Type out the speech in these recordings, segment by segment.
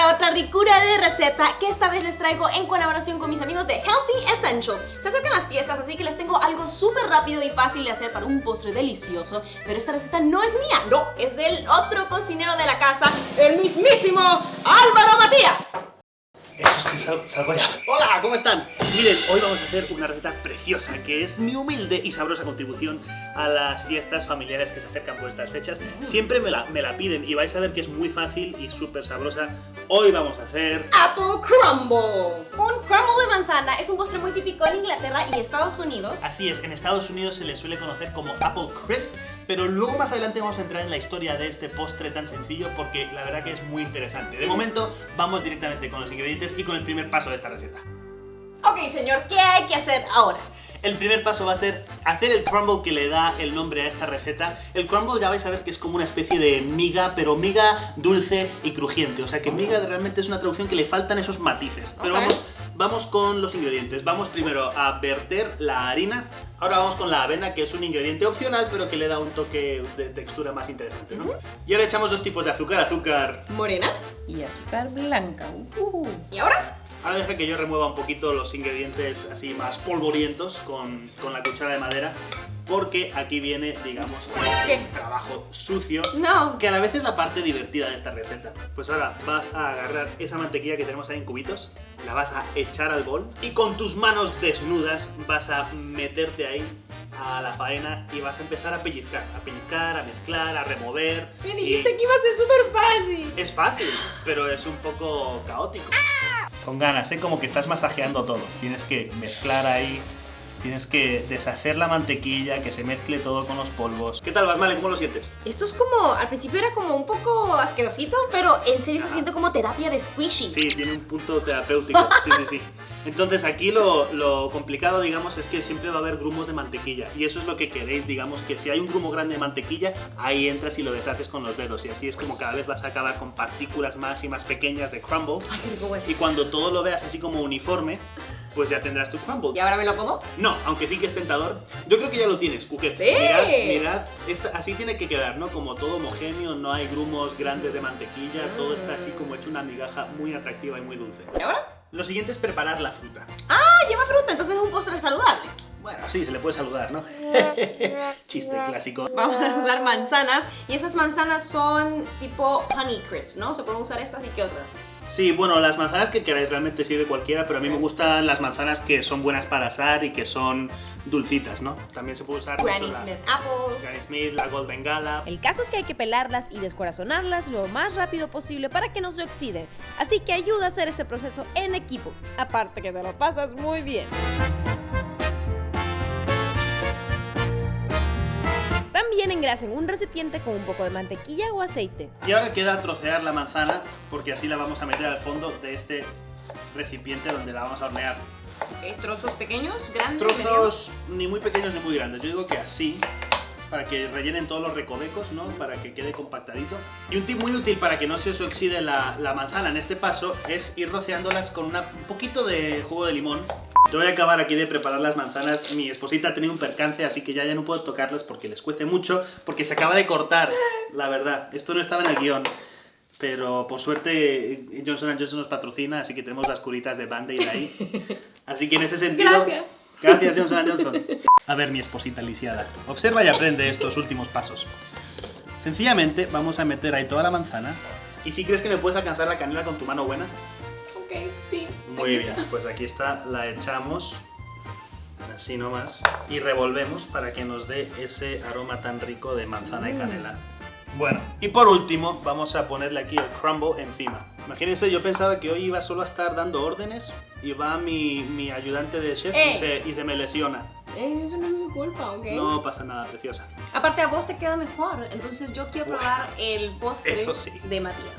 para otra ricura de receta que esta vez les traigo en colaboración con mis amigos de Healthy Essentials. Se acercan las fiestas, así que les tengo algo súper rápido y fácil de hacer para un postre delicioso. Pero esta receta no es mía, no, es del otro cocinero de la casa, el mismísimo Álvaro Matías. Eso es que salgo ya. Hola, ¿cómo están? Miren, hoy vamos a hacer una receta preciosa que es mi humilde y sabrosa contribución a las fiestas familiares que se acercan por estas fechas. Siempre me la piden y vais a ver que es muy fácil y súper sabrosa. Hoy vamos a hacer Apple Crumble. Un crumble de manzana es un postre muy típico en Inglaterra y Estados Unidos. Así es, en Estados Unidos se le suele conocer como Apple Crisp, pero luego más adelante vamos a entrar en la historia de este postre tan sencillo porque la verdad que es muy interesante. De momento vamos directamente con los ingredientes y con el primer paso de esta receta. Ok, señor, ¿qué hay que hacer ahora? El primer paso va a ser hacer el crumble que le da el nombre a esta receta. El crumble ya vais a ver que es como una especie de miga, pero miga dulce y crujiente. O sea que miga realmente es una traducción que le faltan esos matices. Pero vamos con los ingredientes. Vamos primero a verter la harina. Ahora vamos con la avena, que es un ingrediente opcional, pero que le da un toque de textura más interesante, ¿no? Y ahora echamos dos tipos de azúcar. Azúcar morena y azúcar blanca. ¿Y ahora? Ahora deja que yo remueva un poquito los ingredientes así más polvorientos con la cuchara de madera, porque aquí viene, digamos, el trabajo sucio, que a la vez es la parte divertida de esta receta. Pues ahora vas a agarrar esa mantequilla que tenemos ahí en cubitos, la vas a echar al bol y con tus manos desnudas vas a meterte ahí a la faena y vas a empezar a pellizcar, a mezclar, a remover. Me dijiste que iba a ser súper fácil. Es fácil, pero es un poco caótico. Con ganas, como que estás masajeando todo. Tienes que mezclar ahí, tienes que deshacer la mantequilla, que se mezcle todo con los polvos. ¿Qué tal, Basmale? ¿Cómo lo sientes? Esto es como, al principio era como un poco asquerosito, pero en serio se siente como terapia de squishy. Sí, tiene un punto terapéutico, sí. Entonces aquí lo complicado, digamos, es que siempre va a haber grumos de mantequilla. Y eso es lo que queréis, digamos, que si hay un grumo grande de mantequilla, ahí entras y lo deshaces con los dedos. Y así es como cada vez vas a acabar con partículas más y más pequeñas de crumble. Ay, qué rico, güey. Y cuando todo lo veas así como uniforme, pues ya tendrás tu crumble. ¿Y ahora me lo como? No, aunque sí que es tentador. Yo creo que ya lo tienes, Cuquet. ¡Sí! Mirad, así tiene que quedar, ¿no? Como todo homogéneo, no hay grumos grandes de mantequilla, todo está así como hecho una migaja muy atractiva y muy dulce. ¿Y ahora? Lo siguiente es preparar la fruta. ¡Ah! Lleva fruta, entonces es un postre saludable. Bueno, sí, se le puede saludar, ¿no? Chiste clásico. Vamos a usar manzanas y esas manzanas son tipo Honey Crisp, ¿no? Se pueden usar estas y qué otras. Sí, bueno, las manzanas que queráis realmente sirve cualquiera, pero a mí me gustan las manzanas que son buenas para asar y que son dulcitas, ¿no? También se puede usar Granny mucho Smith Apple. Granny Smith, la Gold Bengala. El caso es que hay que pelarlas y descorazonarlas lo más rápido posible para que no se oxiden. Así que ayuda a hacer este proceso en equipo. Aparte que te lo pasas muy bien. También engrasen un recipiente con un poco de mantequilla o aceite. Y ahora queda trocear la manzana, porque así la vamos a meter al fondo de este recipiente donde la vamos a hornear. ¿Trozos pequeños, grandes, Trozos ni muy pequeños ni muy grandes, yo digo que así, para que rellenen todos los recovecos, ¿no? Para que quede compactadito. Y un tip muy útil para que no se os oxide la manzana en este paso es ir rociándolas con un poquito de jugo de limón. Yo voy a acabar aquí de preparar las manzanas. Mi esposita ha tenido un percance, así que ya no puedo tocarlas porque les cuece mucho, porque se acaba de cortar, la verdad. Esto no estaba en el guión. Pero por suerte Johnson & Johnson nos patrocina, así que tenemos las curitas de Band-Aid ahí. Así que en ese sentido... Gracias. Gracias, Johnson & Johnson. A ver, mi esposita lisiada. Observa y aprende estos últimos pasos. Sencillamente vamos a meter ahí toda la manzana. Y si crees que me puedes alcanzar la canela con tu mano buena. Ok, sí. Muy bien, pues aquí está, la echamos. Así nomás. Y revolvemos para que nos dé ese aroma tan rico de manzana y canela. Bueno, y por último vamos a ponerle aquí el crumble encima. Imagínense, yo pensaba que hoy iba solo a estar dando órdenes y va mi ayudante de chef y se me lesiona. Eso no es mi culpa, ¿ok? No pasa nada, preciosa. Aparte a vos te queda mejor, entonces yo quiero probar el postre eso sí. de Matías.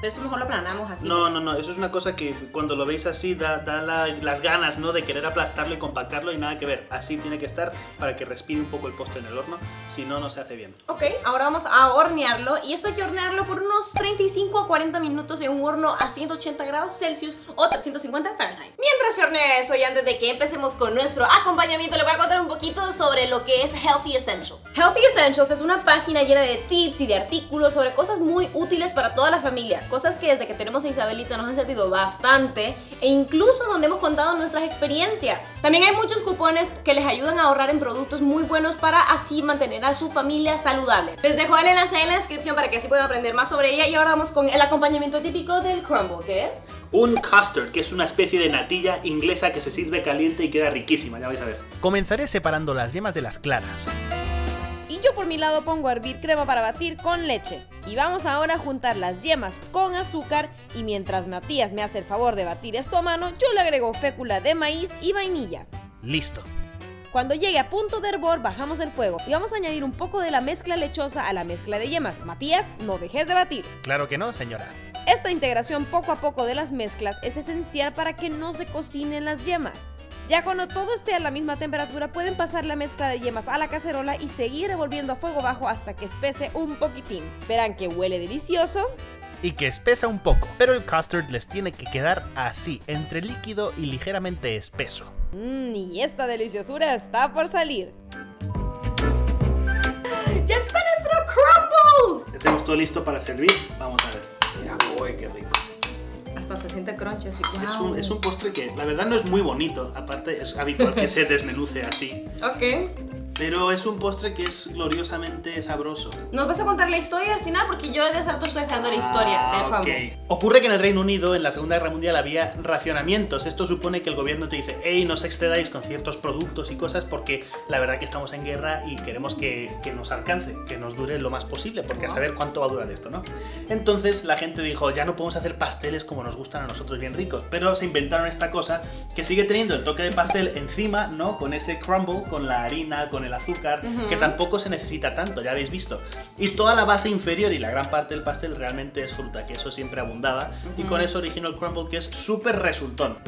Pero esto mejor lo planeamos así. No, eso es una cosa que cuando lo veis así da las ganas, ¿no? De querer aplastarlo y compactarlo y nada que ver. Así tiene que estar para que respire un poco el postre en el horno, si no, no se hace bien. Ok, ahora vamos a hornearlo y esto hay que hornearlo por unos 35 a 40 minutos en un horno a 180 grados Celsius o 350 Fahrenheit. Mientras se hornea eso y antes de que empecemos con nuestro acompañamiento, le voy a contar un poquito sobre lo que es Healthy Essentials. Healthy Essentials es una página llena de tips y de artículos sobre cosas muy útiles para toda la familia, cosas que desde que tenemos a Isabelita nos han servido bastante e incluso donde hemos contado nuestras experiencias. También hay muchos cupones que les ayudan a ahorrar en productos muy buenos para así mantener a su familia saludable. Les dejo el enlace en la descripción para que así puedan aprender más sobre ella y ahora vamos con el acompañamiento típico del crumble, que es un custard, que es una especie de natilla inglesa que se sirve caliente y queda riquísima, ya vais a ver. Comenzaré separando las yemas de las claras. Y yo por mi lado pongo a hervir crema para batir con leche. Y vamos ahora a juntar las yemas con azúcar y mientras Matías me hace el favor de batir esto a mano, yo le agrego fécula de maíz y vainilla. Listo. Cuando llegue a punto de hervor, bajamos el fuego y vamos a añadir un poco de la mezcla lechosa a la mezcla de yemas. Matías, no dejes de batir. Claro que no, señora. Esta integración poco a poco de las mezclas es esencial para que no se cocinen las yemas. Ya cuando todo esté a la misma temperatura, pueden pasar la mezcla de yemas a la cacerola y seguir revolviendo a fuego bajo hasta que espese un poquitín. Verán que huele delicioso. Y que espesa un poco, pero el custard les tiene que quedar así, entre líquido y ligeramente espeso. Y esta deliciosura está por salir. ¡Ya está nuestro crumble! Ya tenemos todo listo para servir, vamos a ver. Mira, uy, qué rico. Hasta se siente crunchy así. Es un postre que la verdad no es muy bonito, aparte es habitual que se desmenuce así. Ok. Pero es un postre que es gloriosamente sabroso. ¿Nos vas a contar la historia al final? Porque yo de exacto estoy esperando la historia del crumble. Ocurre que en el Reino Unido en la Segunda Guerra Mundial había racionamientos. Esto supone que el gobierno te dice, hey, no os excedáis con ciertos productos y cosas porque la verdad que estamos en guerra y queremos que nos alcance, que nos dure lo más posible, porque a saber cuánto va a durar esto, ¿no? Entonces la gente dijo, ya no podemos hacer pasteles como nos gustan a nosotros bien ricos, pero se inventaron esta cosa que sigue teniendo el toque de pastel encima, ¿no? Con ese crumble, con la harina, con el azúcar, que tampoco se necesita tanto, ya habéis visto. Y toda la base inferior y la gran parte del pastel realmente es fruta, que eso siempre abundaba, y con eso originó el crumble, que es súper resultón.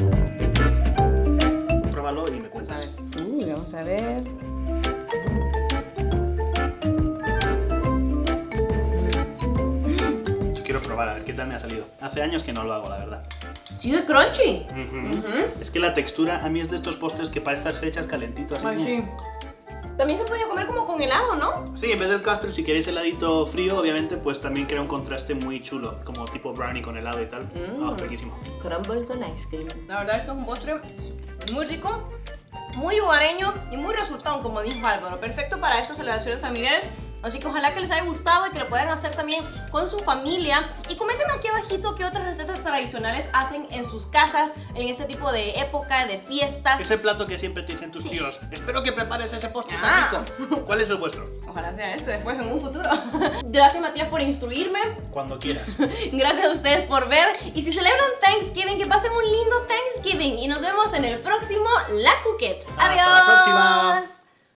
Pruébalo y me cuentas. Vamos a ver. Yo quiero probar a ver qué tal me ha salido. Hace años que no lo hago, la verdad. Sí, de crunchy. Es que la textura a mí es de estos postres que para estas fechas calentito así. Ay, sí. También se podía comer como con helado, ¿no? Sí, en vez del custard, si queréis heladito frío, obviamente, pues también crea un contraste muy chulo, como tipo brownie con helado y tal. Riquísimo. Crumble con ice cream. La verdad es que es un postre muy rico, muy hogareño y muy resultón, como dijo Álvaro. Perfecto para estas celebraciones familiares. Así que ojalá que les haya gustado y que lo puedan hacer también con su familia. Y coméntenme aquí abajito qué otras recetas tradicionales hacen en sus casas en este tipo de época, de fiestas. Ese plato que siempre te dicen tus tíos. Espero que prepares ese postre tan rico. ¿Cuál es el vuestro? Ojalá sea este después en un futuro. Gracias, Matías, por instruirme. Cuando quieras. Gracias a ustedes por ver. Y si celebran Thanksgiving, que pasen un lindo Thanksgiving. Y nos vemos en el próximo La Coquette. Hasta ¡Adiós! la próxima.